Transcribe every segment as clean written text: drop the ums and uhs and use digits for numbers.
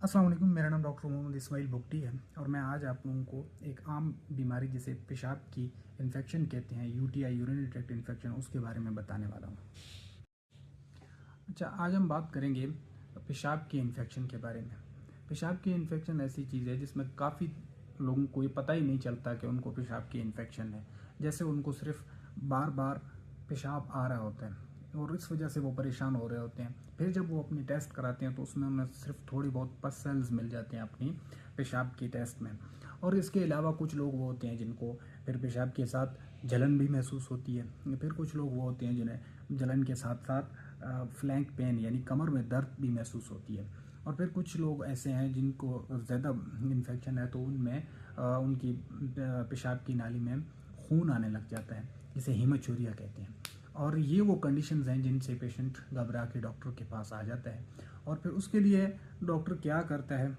अस्सलाम वालेकुम। मेरा नाम डॉक्टर मोहम्मद इस्माइल बुगटी है और मैं आज आप लोगों को एक आम बीमारी जिसे पेशाब की इन्फेक्शन कहते हैं, यूटीआई यूरिनरी ट्रैक्ट इन्फेक्शन, उसके बारे में बताने वाला हूँ। अच्छा, आज हम बात करेंगे पेशाब की इन्फेक्शन के बारे में। पेशाब की इन्फेक्शन ऐसी चीज़ है जिसमें काफ़ी लोगों को ये पता ही नहीं चलता कि उनको पेशाब की इन्फेक्शन है। जैसे उनको सिर्फ बार बार पेशाब आ रहा होता है और इस वजह से वो परेशान हो रहे होते हैं। फिर जब वो अपनी टेस्ट कराते हैं तो उसमें उन्हें सिर्फ थोड़ी बहुत पस सेल्स मिल जाते हैं अपनी पेशाब की टेस्ट में। और इसके अलावा कुछ लोग वो होते हैं जिनको फिर पेशाब के साथ जलन भी महसूस होती है। फिर कुछ लोग वो होते हैं जिन्हें जलन के साथ साथ फ्लैंक पेन यानी कमर में दर्द भी महसूस होती है। और फिर कुछ लोग ऐसे हैं जिनको ज़्यादा इन्फेक्शन है तो उनमें उनकी पेशाब की नाली में खून आने लग जाता है, जिसे हीमोचूरिया कहते हैं। और ये वो कंडीशंस हैं जिनसे पेशेंट घबरा के डॉक्टर के पास आ जाता है। और फिर उसके लिए डॉक्टर क्या करता है?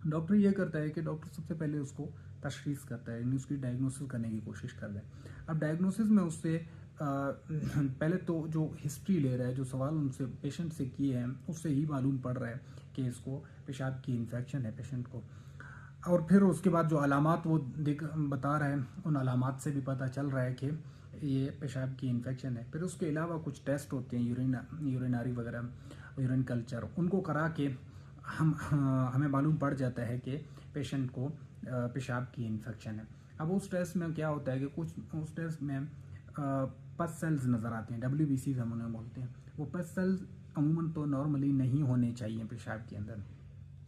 डॉक्टर ये करता है कि डॉक्टर सबसे पहले उसको तशखीस करता है, यानी उसकी डायग्नोसिस करने की कोशिश करता है। अब डायग्नोसिस में उससे पहले तो जो हिस्ट्री ले रहा है, जो सवाल उनसे पेशेंट से किए हैं, उससे ही मालूम पड़ रहा है कि इसको पेशाब की इन्फेक्शन है पेशेंट को। और फिर उसके बाद जो अलामात वो बता रहा है, उन अलामात से भी पता चल रहा है कि ये पेशाब की इन्फेक्शन है। फिर उसके अलावा कुछ टेस्ट होते हैं, यूरिनरी वगैरह, यूरिन कल्चर, उनको करा के हमें मालूम पड़ जाता है कि पेशेंट को पेशाब की इन्फेक्शन है। अब उस टेस्ट में क्या होता है कि कुछ उस टेस्ट में पस सेल्स नज़र आते हैं, WBCs हम उन्हें बोलते हैं। वो पस सेल्स अमूमन तो नॉर्मली नहीं होने चाहिए पेशाब के अंदर।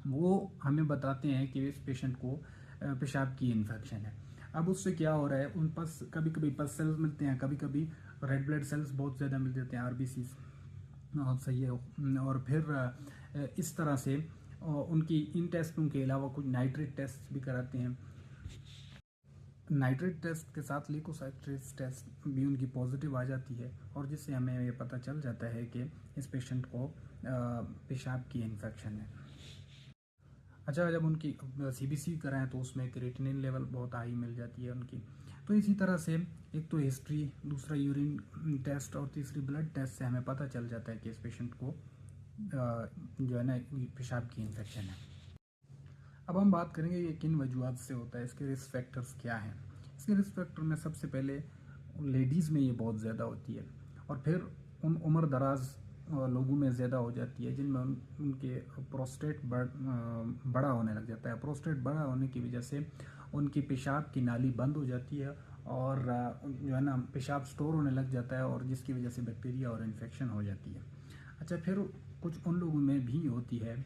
वो हमें बताते हैं कि इस पेशेंट को पेशाब की इन्फेक्शन है। अब उससे क्या हो रहा है, उन पस कभी कभी पस सेल्स मिलते हैं, कभी कभी रेड ब्लड सेल्स बहुत ज़्यादा मिल जाते हैं, RBCs। और सही है। और फिर इस तरह से उनकी इन टेस्टों के अलावा कुछ नाइट्रेट टेस्ट भी कराते हैं। नाइट्रेट टेस्ट के साथ ल्यूकोसाइट्रेट टेस्ट भी उनकी पॉजिटिव आ जाती है, और जिससे हमें ये पता चल जाता है कि इस पेशेंट को पेशाब की इन्फेक्शन है। अच्छा, जब उनकी CBC कराएं तो उसमें क्रिएटिनिन लेवल बहुत हाई मिल जाती है उनकी। तो इसी तरह से एक तो हिस्ट्री, दूसरा यूरिन टेस्ट और तीसरी ब्लड टेस्ट से हमें पता चल जाता है कि इस पेशेंट को जो है ना पेशाब की इन्फेक्शन है। अब हम बात करेंगे ये किन वजूहत से होता है, इसके रिस्क फैक्टर्स क्या हैं। इसके रिस्क फैक्टर में सबसे पहले लेडीज़ में ये बहुत ज़्यादा होती है, और फिर उन उम्र दराज लोगों में ज़्यादा हो जाती है जिनमें उनके प्रोस्टेट बड़ा होने लग जाता है। प्रोस्टेट बड़ा होने की वजह से उनकी पेशाब की नाली बंद हो जाती है और जो है ना पेशाब स्टोर होने लग जाता है, और जिसकी वजह से बैक्टीरिया और इन्फेक्शन हो जाती है। अच्छा, फिर कुछ उन लोगों में भी होती है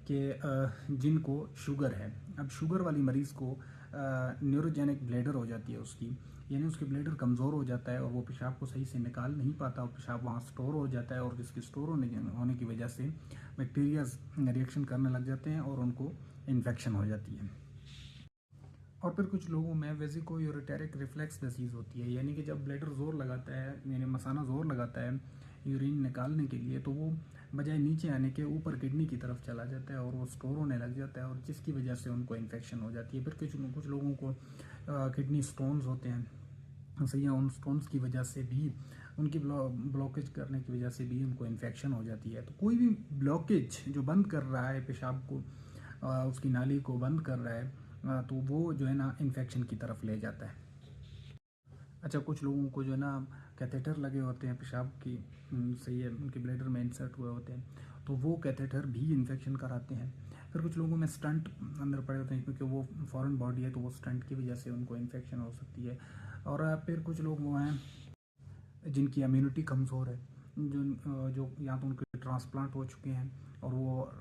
कि जिनको शुगर है। अब शुगर वाली मरीज़ को न्यूरोजेनिक ब्लैडर हो जाती है उसकी, यानी उसकी ब्लैडर कमज़ोर हो जाता है और वो पेशाब को सही से निकाल नहीं पाता, और पेशाब वहाँ स्टोर हो जाता है, और जिसके स्टोर होने की वजह से बैक्टीरियाज रिएक्शन करने लग जाते हैं और उनको इन्फेक्शन हो जाती है। और फिर कुछ लोगों में वेजिको यूरिटेरिक रिफ्लेक्स डिसीज़ होती है, यानी कि जब ब्लैडर ज़ोर लगाता है, यानी मसाना ज़ोर लगाता है यूरिन निकालने के लिए, तो वो बजाय नीचे आने के ऊपर किडनी की तरफ चला जाता है और वो स्टोर होने लग जाता है, और जिसकी वजह से उनको इन्फेक्शन हो जाती है। फिर कुछ लोगों को किडनी स्टोन्स होते हैं, सही है, उन स्टोन्स की वजह से भी, उनकी ब्लॉकेज करने की वजह से भी उनको इन्फेक्शन हो जाती है। तो कोई भी ब्लॉकेज जो बंद कर रहा है पेशाब को, उसकी नाली को बंद कर रहा है, तो वो जो है ना इन्फेक्शन की तरफ ले जाता है। अच्छा, कुछ लोगों को जो है ना कैथेटर लगे होते हैं पेशाब की, सही है, उनके ब्लैडर में इंसर्ट हुए होते हैं, तो वो कैथेटर भी इन्फेक्शन कराते हैं। फिर कुछ लोगों में स्टंट अंदर पड़े होते हैं, क्योंकि वो फॉरेन बॉडी है तो वो स्टंट की वजह से उनको इन्फेक्शन हो सकती है। और फिर कुछ लोग वो हैं जिनकी इम्यूनिटी कमज़ोर है, जो या तो उनके ट्रांसप्लांट हो चुके हैं और वो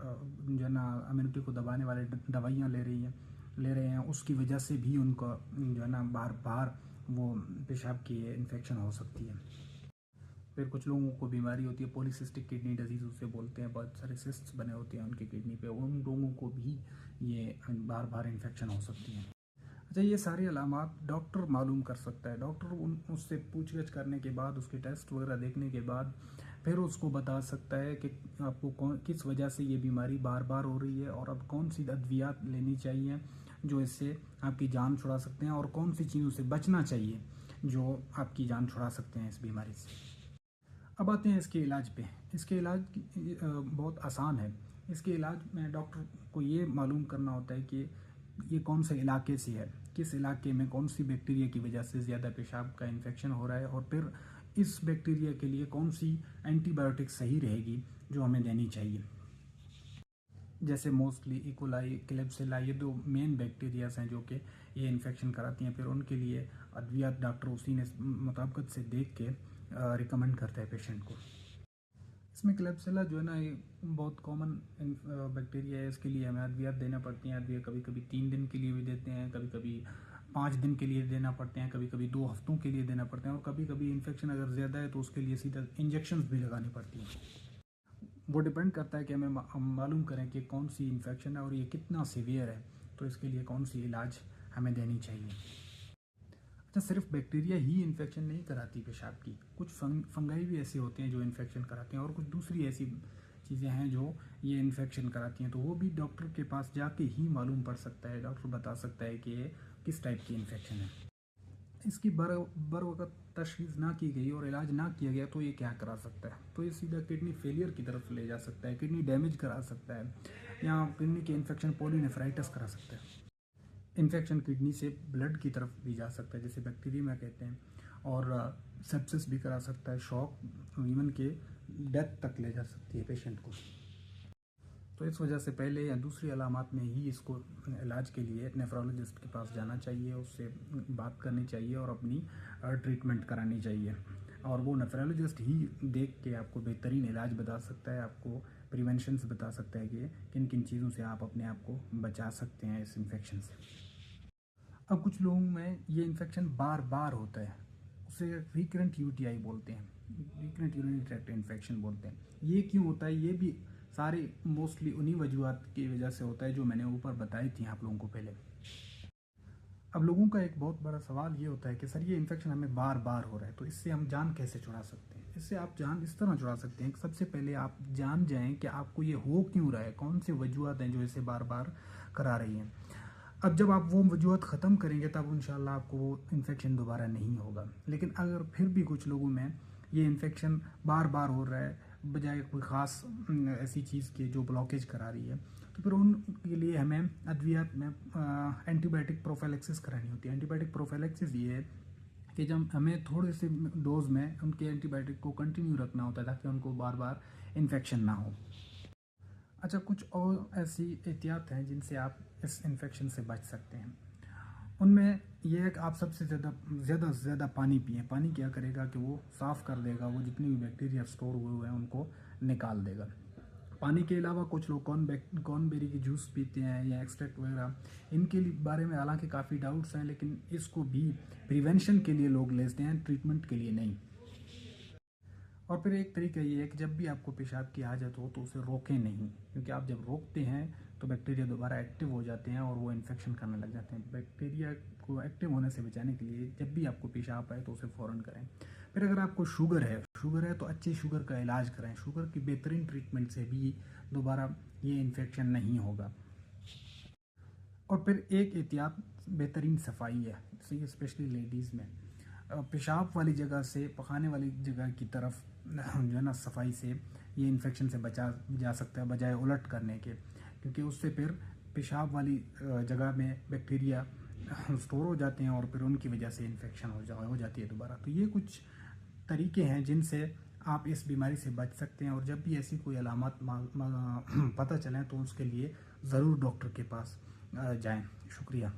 जो है ना इम्यूनिटी को दबाने वाले दवाइयाँ ले रहे हैं, उसकी वजह से भी उनको जो है ना बार बार वो पेशाब की इन्फेक्शन हो सकती है। फिर कुछ लोगों को बीमारी होती है पॉलीसिस्टिक किडनी डिजीज़ उसे बोलते हैं, बहुत सारे सिस्ट्स बने होते हैं उनकी किडनी पे, उन लोगों को भी ये बार बार इन्फेक्शन हो सकती है। अच्छा, ये सारी अलामात डॉक्टर मालूम कर सकता है। डॉक्टर उससे पूछगछ करने के बाद, उसके टेस्ट वगैरह देखने के बाद फिर उसको बता सकता है कि आपको किस वजह से ये बीमारी बार बार हो रही है, और अब कौन सी अद्वियात लेनी चाहिए जो इससे आपकी जान छुड़ा सकते हैं, और कौन सी चीज़ों से बचना चाहिए जो आपकी जान छुड़ा सकते हैं इस बीमारी से। अब आते हैं इसके इलाज पे। इसके इलाज बहुत आसान है। इसके इलाज में डॉक्टर को ये मालूम करना होता है कि ये कौन से इलाके से है, किस इलाके में कौन सी बैक्टीरिया की वजह से ज़्यादा पेशाब का इन्फेक्शन हो रहा है, और फिर इस बैक्टीरिया के लिए कौन सी एंटीबायोटिक सही रहेगी जो हमें देनी चाहिए। जैसे मोस्टली इकोलाई, क्लेब्सिला, ये दो मेन बैक्टीरियाज हैं जो कि ये इन्फेक्शन कराती हैं। फिर उनके लिए अद्वियात डॉक्टर उसी ने मुताबिकत से देख के रिकमेंड करता है पेशेंट को। इसमें क्लेब्सिला जो है ना, ये बहुत कॉमन बैक्टीरिया है। इसके लिए हमें अद्वियात देना पड़ती हैं। अद्वियात कभी कभी 3 दिन के लिए भी देते हैं, कभी कभी 5 दिन के लिए देना पड़ते हैं, कभी कभी 2 हफ्तों के लिए देना पड़ते हैं, और कभी कभी इन्फेक्शन अगर ज़्यादा है तो उसके लिए सीधा इंजेक्शन भी लगानी पड़ती हैं। वो डिपेंड करता है कि हमें हम मालूम करें कि कौन सी इन्फेक्शन है और ये कितना सीवियर है, तो इसके लिए कौन सी इलाज हमें देनी चाहिए। अच्छा, सिर्फ बैक्टीरिया ही इन्फेक्शन नहीं कराती पेशाब की, कुछ फंगाई भी ऐसे होते हैं जो इन्फेक्शन कराते हैं, और कुछ दूसरी ऐसी चीज़ें हैं जो ये इन्फेक्शन कराती हैं। तो वो भी डॉक्टर के पास जाके ही मालूम पड़ सकता है, डॉक्टर बता सकता है कि ये किस टाइप की इन्फेक्शन है। इसकी बर वक्त तशखीस ना की गई और इलाज ना किया गया तो ये क्या करा सकता है, तो ये सीधा किडनी फेलियर की तरफ ले जा सकता है, किडनी डैमेज करा सकता है, या किडनी के इन्फेक्शन पॉलीनेफ्राइटिस करा सकता है। इन्फेक्शन किडनी से ब्लड की तरफ भी जा सकता है, जैसे बैक्टीरिया कहते हैं, और सेप्सिस भी करा सकता है, शॉक, इवन के डेथ तक ले जा सकती है पेशेंट को। तो इस वजह से पहले या दूसरी अलामात में ही इसको इलाज के लिए नेफ्रोलॉजिस्ट के पास जाना चाहिए, उससे बात करनी चाहिए और अपनी ट्रीटमेंट करानी चाहिए, और वो नेफ्रोलॉजिस्ट ही देख के आपको बेहतरीन इलाज बता सकता है, आपको प्रिवेंशंस बता सकता है कि किन किन चीज़ों से आप अपने आप को बचा सकते हैं इस इन्फेक्शन से। अब कुछ लोगों में ये इन्फेक्शन बार बार होता है, उसे रिकरेंट यूटीआई बोलते हैं, रिकरेंट यूरिनरी ट्रैक्ट इन्फेक्शन बोलते हैं। ये क्यों होता है, ये भी सारे मोस्टली उन्हीं वजूहत की वजह से होता है जो मैंने ऊपर बताई थी आप लोगों को पहले। अब लोगों का एक बहुत बड़ा सवाल ये होता है कि सर ये इन्फेक्शन हमें बार बार हो रहा है, तो इससे हम जान कैसे छुड़ा सकते हैं। इससे आप जान इस तरह छुड़ा सकते हैं कि सबसे पहले आप जान जाएं कि आपको ये हो क्यों रहा है, कौन से वजूहत हैं जो इसे बार बार करा रही हैं। अब जब आप वो वजूहत ख़त्म करेंगे तब इंशाल्लाह आपको वो इन्फेक्शन दोबारा नहीं होगा। लेकिन अगर फिर भी कुछ लोगों में ये इन्फेक्शन बार बार हो रहा है बजाय कोई ख़ास ऐसी चीज़ की जो ब्लॉकेज करा रही है, तो फिर उनके लिए हमें अद्वियात में एंटीबायोटिक प्रोफाइलैक्सिस करानी होती है। एंटीबायोटिक प्रोफाइलैक्सिस ये है कि जब हमें थोड़े से डोज में उनके एंटीबायोटिक को कंटिन्यू रखना होता है ताकि उनको बार बार इन्फेक्शन ना हो। अच्छा, कुछ और ऐसी एहतियात हैं जिनसे आप इस इन्फेक्शन से बच सकते हैं। उनमें यह है कि आप सबसे ज़्यादा से ज़्यादा पानी पिएँ। पानी क्या करेगा कि वो साफ़ कर देगा, वो जितनी भी बैक्टीरिया स्टोर हुए हुए हैं उनको निकाल देगा। पानी के अलावा कुछ लोग कॉर्नबेरी की जूस पीते हैं या एक्सट्रैक्ट वगैरह, इनके लिए बारे में हालांकि काफ़ी डाउट्स हैं, लेकिन इसको भी प्रिवेंशन के लिए लोग लेते हैं, ट्रीटमेंट के लिए नहीं। और फिर एक तरीका ये है कि जब भी आपको पेशाब की आदत हो तो उसे रोकें नहीं, क्योंकि आप जब रोकते हैं तो बैक्टीरिया दोबारा एक्टिव हो जाते हैं और वो इन्फेक्शन करने लग जाते हैं। बैक्टीरिया को एक्टिव होने से बचाने के लिए जब भी आपको पेशाब आए तो उसे फ़ौरन करें। फिर अगर आपको शुगर है तो अच्छी शुगर का इलाज करें। शुगर की बेहतरीन ट्रीटमेंट से भी दोबारा ये इन्फेक्शन नहीं होगा। और फिर एक एहतियात बेहतरीन सफाई है, स्पेशली लेडीज़ में पेशाब वाली जगह से पखाने वाली जगह की तरफ जो है ना, सफाई से ये इन्फेक्शन से बचा जा सकता है बजाय उलट करने के, क्योंकि उससे फिर पेशाब वाली जगह में बैक्टीरिया स्टोर हो जाते हैं और फिर उनकी वजह से इन्फेक्शन हो जाती है दोबारा। तो ये कुछ तरीके हैं जिनसे आप इस बीमारी से बच सकते हैं, और जब भी ऐसी कोई अलामत पता चलें तो उसके लिए ज़रूर डॉक्टर के पास जाएं। शुक्रिया।